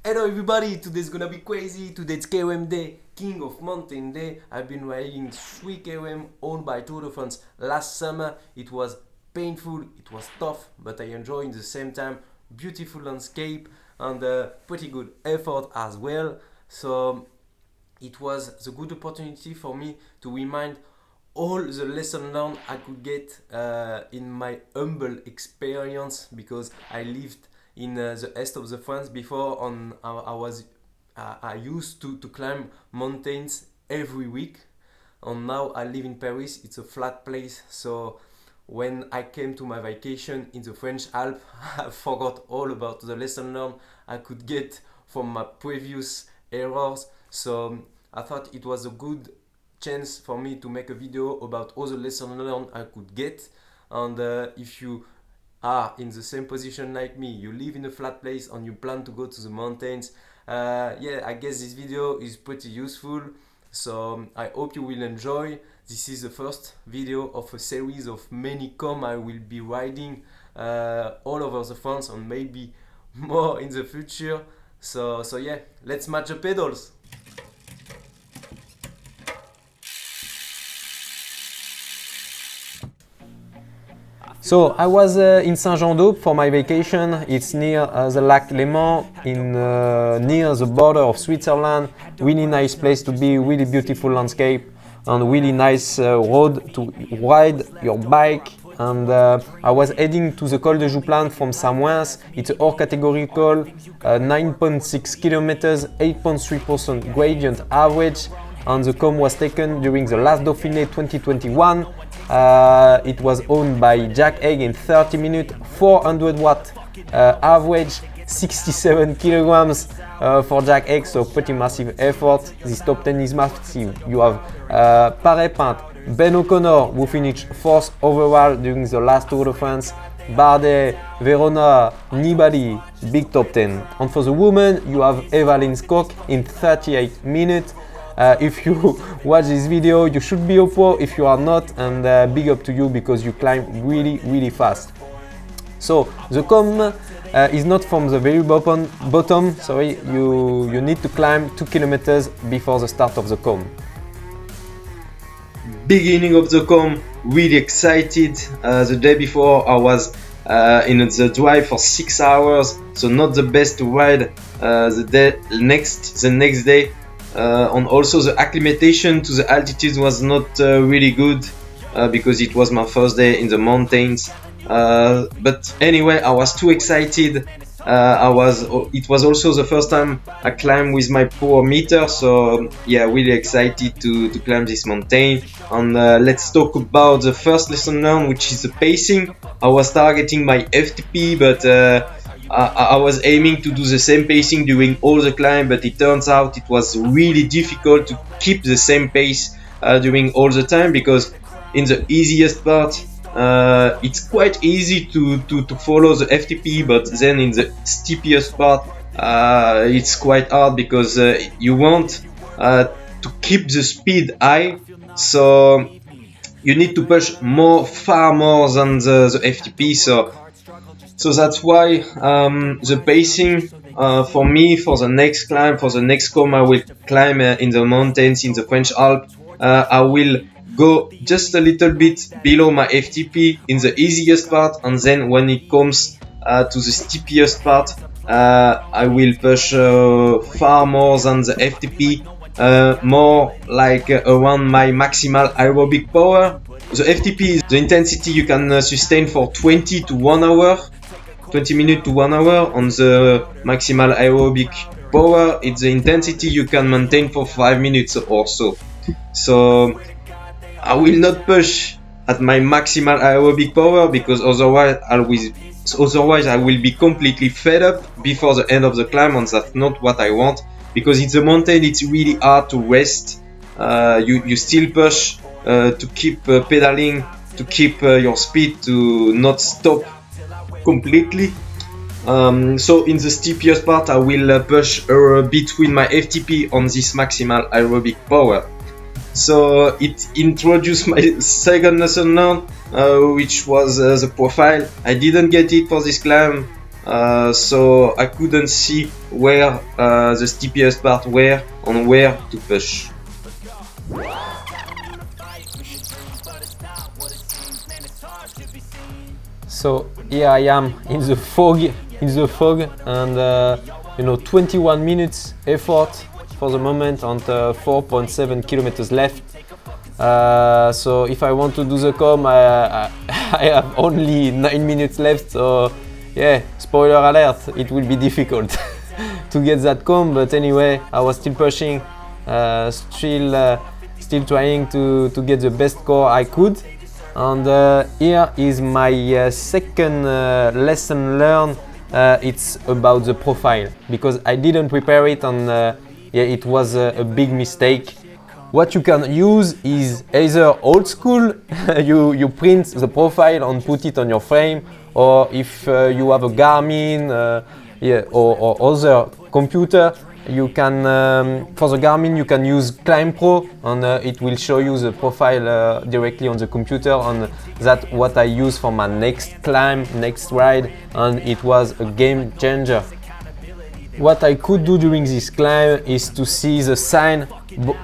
Hello everybody, today's gonna be crazy. Today's KOM day, King of Mountain Day. I've been riding 3 KOM owned by Tour de France last summer. It was painful, it was tough, but I enjoyed at the same time. Beautiful landscape and pretty good effort as well. So it was the good opportunity for me to remind all the lessons learned I could get in my humble experience, because I lived in the east of the France before. I used to climb mountains every week, and now I live in Paris. It's a flat place, so when I came to my vacation in the French Alps, I forgot all about the lesson learned I could get from my previous errors. So I thought it was a good chance for me to make a video about all the lessons learned I could get. And if you are in the same position like me, you live in a flat place and you plan to go to the mountains, I guess this video is pretty useful. So I hope you will enjoy. This is the first video of a series of many KOM I will be riding all over the France, and maybe more in the future. So yeah, let's match the pedals. So I was in Saint-Jean-d'Aube for my vacation. It's near the Lac Léman, near the border of Switzerland. Really nice place to be, really beautiful landscape, and really nice road to ride your bike. And I was heading to the col de Joux Plane from Samoens. It's a hors category col, 9.6 kilometers, 8.3% gradient average, and the KOM was taken during the last Dauphiné 2021. It was owned by Jack Egg in 30 minutes, 400 watt average, 67 kilograms for Jack Egg, so pretty massive effort. This top 10 is massive. You have Paré-Pinte, Ben O'Connor, who finished 4th overall during the last Tour de France, Bardet, Verona, Nibali, big top 10. And for the women, you have Evelyn Skok in 38 minutes. If you watch this video, you should be a pro. If you are not, and big up to you, because you climb really fast. So the KOM is not from the very bottom. Sorry, you need to climb 2 kilometers before the start of the KOM. Beginning of the KOM, really excited. The day before I was in the drive for 6 hours, so not the best to ride the next day. And also the acclimatation to the altitude was not really good because it was my first day in the mountains. But anyway, I was too excited. It was also the first time I climbed with my power meter, so yeah, really excited to climb this mountain. And let's talk about the first lesson learned, which is the pacing. I was targeting my FTP, but I was aiming to do the same pacing during all the climb, but it turns out it was really difficult to keep the same pace during all the time, because in the easiest part it's quite easy to follow the FTP, but then in the steepest part it's quite hard, because you want to keep the speed high, so you need to push far more than the FTP. So that's why the pacing for me, for the next climb, for the next KOM I will climb in the mountains in the French Alps, I will go just a little bit below my FTP in the easiest part, and then when it comes to the steepest part, I will push far more than the FTP, more like around my maximal aerobic power. The FTP is the intensity you can sustain for 20 to 1 hour. 20 minutes to 1 hour. On the maximal aerobic power, it's the intensity you can maintain for 5 minutes or so. So I will not push at my maximal aerobic power, because otherwise I will be completely fed up before the end of the climb, and that's not what I want, because in the mountain it's really hard to rest. You still push to keep pedaling, to keep your speed, to not stop completely. So in the steepest part I will push between my FTP on this maximal aerobic power. So it introduced my second lesson learned, which was the profile. I didn't get it for this climb. so I couldn't see where the steepest part were and where to push. So here I am in the fog, and you know, 21 minutes effort for the moment and 4.7 kilometers left. So if I want to do the KOM, I have only 9 minutes left. So yeah, spoiler alert, it will be difficult to get that KOM. But anyway, I was still pushing, still trying to get the best score I could. And here is my second lesson learned. It's about the profile, because I didn't prepare it, and yeah, it was a big mistake. What you can use is either old school, you print the profile and put it on your frame, or if you have a Garmin or other computer, you can, for the Garmin, you can use Climb Pro, and it will show you the profile directly on the computer, and that's what I use for my next climb, next ride, and it was a game changer. What I could do during this climb is to see the sign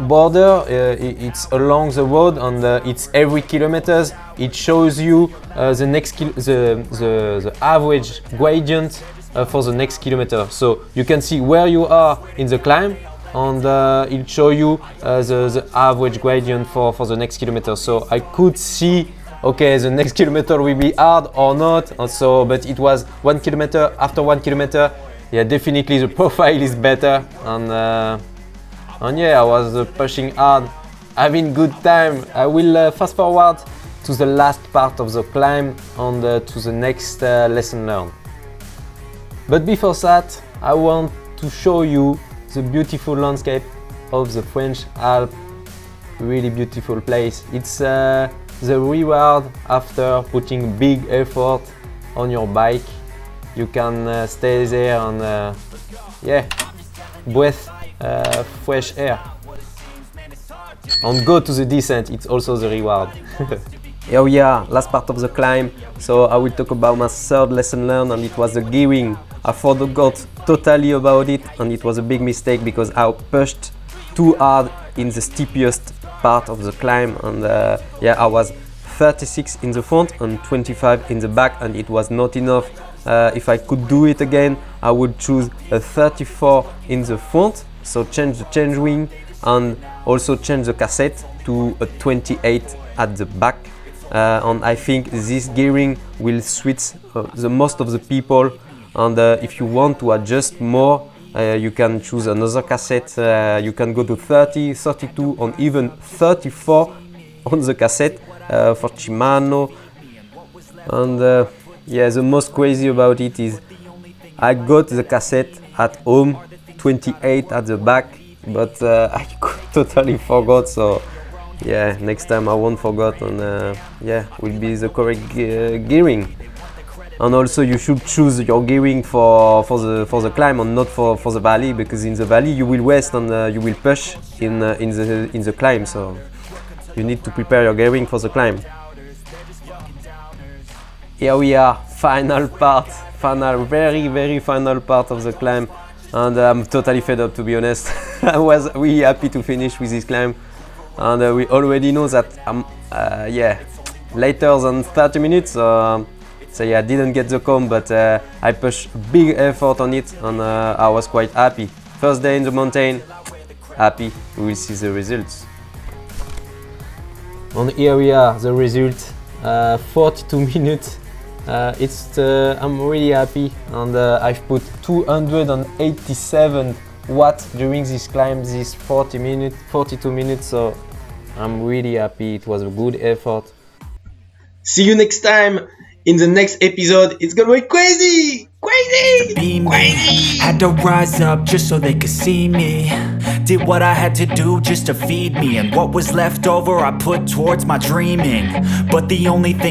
border. It's along the road, and it's every kilometers. It shows you the average gradient for the next kilometer. So you can see where you are in the climb, and it'll show you the average gradient for the next kilometer. So I could see, okay, the next kilometer will be hard or not. And so, but it was 1 kilometer after 1 kilometer. Yeah, definitely the profile is better, and yeah, I was pushing hard, having good time. I will fast forward to the last part of the climb and to the next lesson learned. But before that, I want to show you the beautiful landscape of the French Alps. Really beautiful place. It's the reward after putting big effort on your bike. You can stay there and yeah, breathe fresh air. And go to the descent, it's also the reward. Here we are, last part of the climb. So I will talk about my third lesson learned, and it was the gearing. I forgot totally about it, and it was a big mistake because I pushed too hard in the steepest part of the climb, and yeah, I was 36 in the front and 25 in the back, and it was not enough. If I could do it again, I would choose a 34 in the front, so change the change wing, and also change the cassette to a 28 at the back. And I think this gearing will suit the most of the people. And if you want to adjust more, you can choose another cassette. You can go to 30, 32, and even 34 on the cassette for Shimano. And yeah, the most crazy about it is I got the cassette at home, 28 at the back, but I totally forgot. So yeah, next time I won't forget, and yeah, will be the correct gearing. And also you should choose your gearing for the climb and not for the valley, because in the valley you will waste and you will push in the climb. So you need to prepare your gearing for the climb. Here we are, very final part of the climb, and I'm totally fed up, to be honest. I was really happy to finish with this climb, and we already know that I'm yeah, later than 30 minutes. So yeah, I didn't get the KOM, but I pushed big effort on it, and I was quite happy. First day in the mountain, happy. We will see the results. And here we are, the result. 42 minutes. I'm really happy, and I've put 287 watts during this climb, this 42 minutes. So I'm really happy. It was a good effort. See you next time. In the next episode, it's gonna be crazy! Had to rise up just so they could see me. Did what I had to do just to feed me, and what was left over I put towards my dreaming. But the only thing